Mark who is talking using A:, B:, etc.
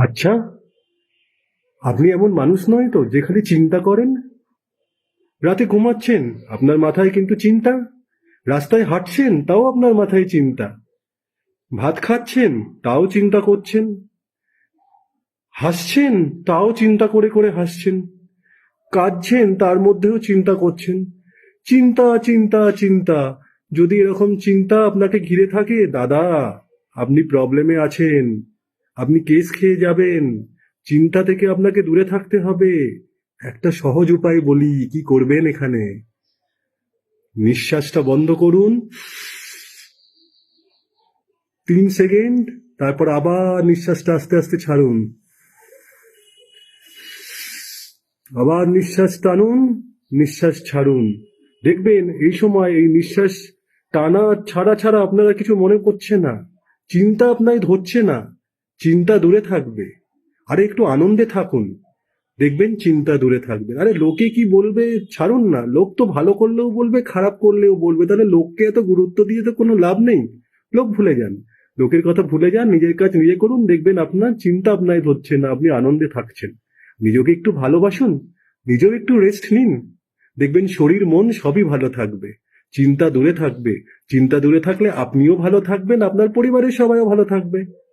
A: আচ্ছা, আপনি এমন মানুষ নয় তো যে খালি চিন্তা করেন? রাতে ঘুমাচ্ছেন, আপনার মাথায় কিন্তু চিন্তা। রাস্তায় হাঁটছেন, তাও আপনার মাথায় চিন্তা। ভাত খাচ্ছেন, তাও চিন্তা করছেন। হাসছেন, তাও চিন্তা করে করে হাসছেন। কাঁদছেন, তার মধ্যেও চিন্তা করছেন। চিন্তা, চিন্তা, চিন্তা। যদি এরকম চিন্তা আপনাকে ঘিরে থাকে, দাদা, আপনি প্রবলেমে আছেন। আপনি কেস খেয়ে যাবেন। চিন্তা থেকে আপনাকে দূরে থাকতে হবে। একটা সহজ উপায় বলি, কি করবেন এখানে? নিঃশ্বাসটা বন্ধ করুন 3 সেকেন্ড, তারপর আবার নিঃশ্বাসটা আস্তে আস্তে ছাড়ুন। আবার নিঃশ্বাস টানুন, নিঃশ্বাস ছাড়ুন। দেখবেন এই সময় এই নিঃশ্বাস টানা ছাড়া ছাড়া আপনারা কিছু মনে করছে না। চিন্তা আপনায় ধরছে না। চিন্তা দূরে থাকবে। আরে একটু আনন্দে থাকুন। দেখবেন চিন্তা দূরে থাকবে। আরে লোকে কি বলবে ছাড়ুন না। লোক তো ভালো করলেও বলবে, খারাপ করলেও বলবে। তাহলে লোককে এত গুরুত্ব দিয়ে তো কোনো লাভ নেই। লোক ভুলে যান। লোকের কথা ভুলে যান, নিজের কাজ নিজে করুন। দেখবেন আপনার চিন্তা আপনায় ধরছে না, আপনি আনন্দে থাকছেন। নিজেকে একটু ভালোবাসুন, নিজেও একটু রেস্ট নিন। দেখবেন শরীর মন সবই ভালো থাকবে। চিন্তা দূরে থাকবে। চিন্তা দূরে থাকলে আপনিও ভালো থাকবেন, আপনার পরিবারের সবাইও ভালো থাকবে।